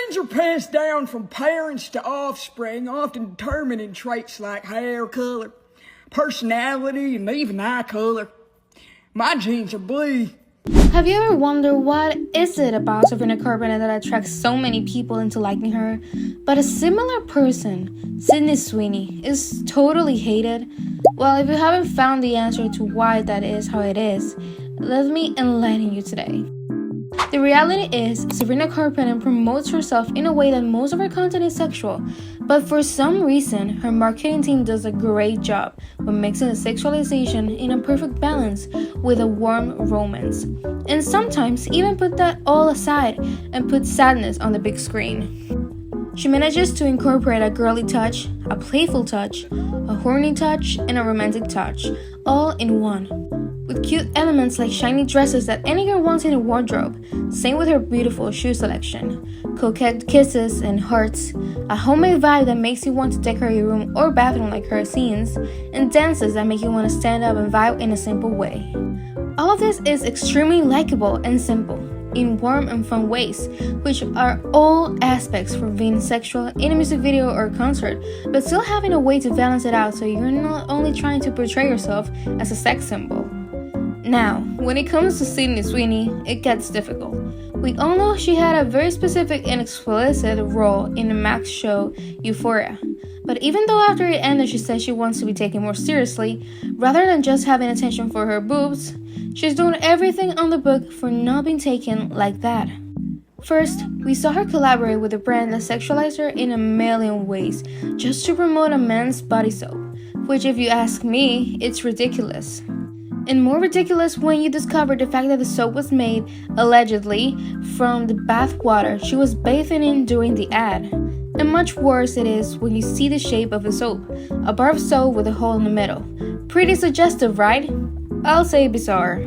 Genes are passed down from parents to offspring, often determining traits like hair color, personality, and even eye color. My genes are blue. Have you ever wondered what is it about Sabrina Carpenter that attracts so many people into liking her? But a similar person, Sweeney, is totally hated? Well, if you haven't found the answer to why that is how it is, let me enlighten you today. The reality is, Sabrina Carpenter promotes herself in a way that most of her content is sexual, but for some reason, her marketing team does a great job with mixing the sexualization in a perfect balance with a warm romance, and sometimes even put that all aside and put sadness on the big screen. She manages to incorporate a girly touch, a playful touch, a horny touch, and a romantic touch, all in one. With cute elements like shiny dresses that any girl wants in a wardrobe, same with her beautiful shoe selection, coquette kisses and hearts, a homemade vibe that makes you want to decorate your room or bathroom like her scenes, and dances that make you want to stand up and vibe in a simple way. All of this is extremely likable and simple, in warm and fun ways, which are all aspects for being sexual in a music video or concert, but still having a way to balance it out so you're not only trying to portray yourself as a sex symbol. Now, when it comes to Sweeney, it gets difficult. We all know she had a very specific and explicit role in the Max show Euphoria. But even though after it ended she said she wants to be taken more seriously, rather than just having attention for her boobs, she's doing everything on the book for not being taken like that. First, we saw her collaborate with a brand that sexualized her in a million ways, just to promote a men's body soap, which if you ask me, it's ridiculous. And more ridiculous when you discover the fact that the soap was made, allegedly, from the bath water she was bathing in during the ad. And much worse it is when you see the shape of the soap, a bar of soap with a hole in the middle. Pretty suggestive, right? I'll say bizarre.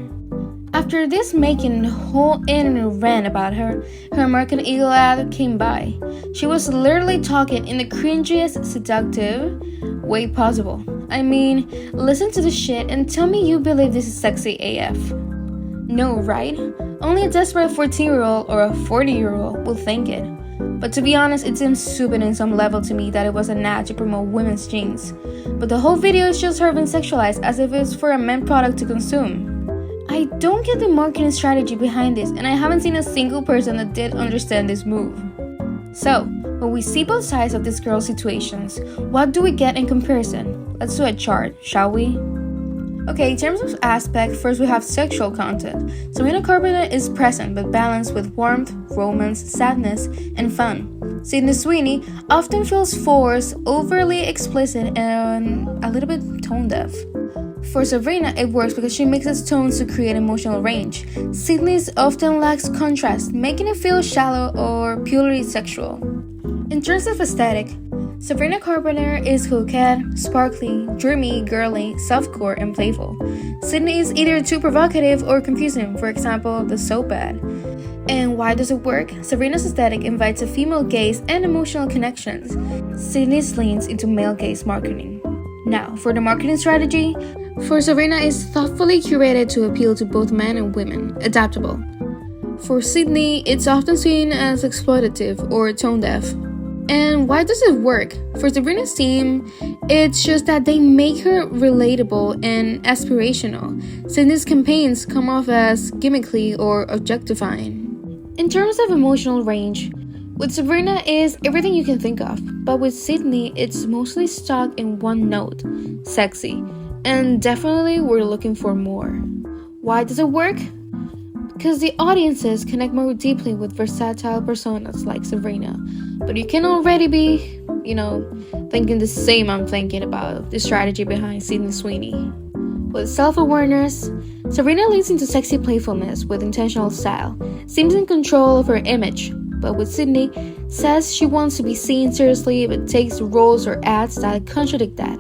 After this making a whole internet rant about her American Eagle ad came by. She was literally talking in the cringiest, seductive way possible. I mean, listen to the shit and tell me you believe this is sexy AF. No, right? Only a desperate 14-year-old or a 40-year-old will think it. But to be honest, it seems stupid in some level to me that it was an ad to promote women's jeans. But the whole video is just her being sexualized as if it's for a men product to consume. I don't get the marketing strategy behind this, and I haven't seen a single person that did understand this move. So, when we see both sides of this girl's situations, what do we get in comparison? Let's do a chart, shall we? Okay, in terms of aspect, first we have sexual content. Sabrina Carpenter is present but balanced with warmth, romance, sadness, and fun. Sweeney often feels forced, overly explicit, and a little bit tone deaf. For Sabrina, it works because she mixes tones to create emotional range. Sydney's often lacks contrast, making it feel shallow or purely sexual. In terms of aesthetic, Sabrina Carpenter is coquette, sparkly, dreamy, girly, softcore, and playful. Sydney is either too provocative or confusing, for example, the soap ad. And why does it work? Sabrina's aesthetic invites a female gaze and emotional connections. Sydney's leans into male gaze marketing. Now, for the marketing strategy, for Sabrina is thoughtfully curated to appeal to both men and women, adaptable. For Sydney, it's often seen as exploitative or tone deaf. And why does it work? For Sabrina's team, it's just that they make her relatable and aspirational. Sydney's campaigns come off as gimmicky or objectifying. In terms of emotional range, with Sabrina is everything you can think of, but with Sydney, it's mostly stuck in one note, sexy. And definitely we're looking for more. Why does it work? Because the audiences connect more deeply with versatile personas like Sabrina. But you can already be, thinking the same I'm thinking about the strategy behind Sweeney. With self-awareness, Sabrina leans into sexy playfulness with intentional style, seems in control of her image, but with Sydney, says she wants to be seen seriously but takes roles or ads that contradict that.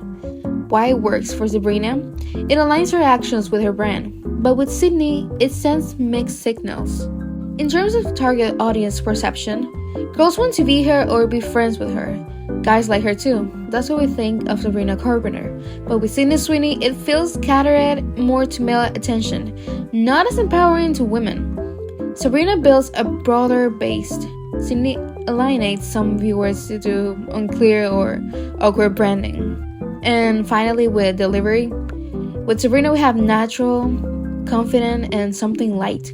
Why it works for Sabrina? It aligns her actions with her brand, but with Sydney, it sends mixed signals. In terms of target audience perception, girls want to be her or be friends with her. Guys like her too. That's what we think of Sabrina Carpenter. But with Sweeney, it feels catered more to male attention, not as empowering to women. Sabrina builds a broader base. Sydney alienate some viewers due to unclear or awkward branding. And finally, with delivery, with Sabrina we have natural, confident, and something light.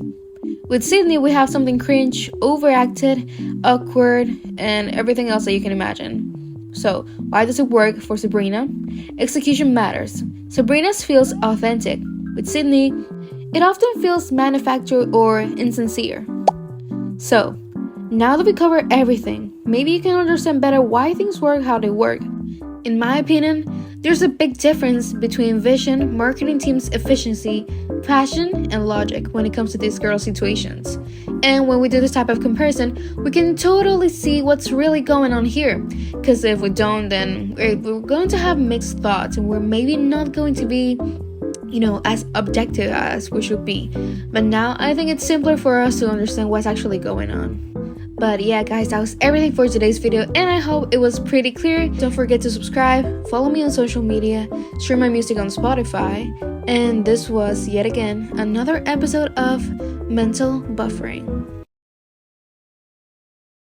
With Sydney we have something cringe, overacted, awkward, and everything else that you can imagine. So, why does it work for Sabrina? Execution matters. Sabrina's feels authentic. With Sydney, it often feels manufactured or insincere. So, now that we cover everything, maybe you can understand better why things work how they work. In my opinion, there's a big difference between vision, marketing team's efficiency, passion, and logic when it comes to these girl situations. And when we do this type of comparison, we can totally see what's really going on here. Because if we don't, then we're going to have mixed thoughts and we're maybe not going to be, as objective as we should be. But now I think it's simpler for us to understand what's actually going on. But yeah, guys, that was everything for today's video, and I hope it was pretty clear. Don't forget to subscribe, follow me on social media, stream my music on Spotify, and this was, yet again, another episode of Mental Buffering.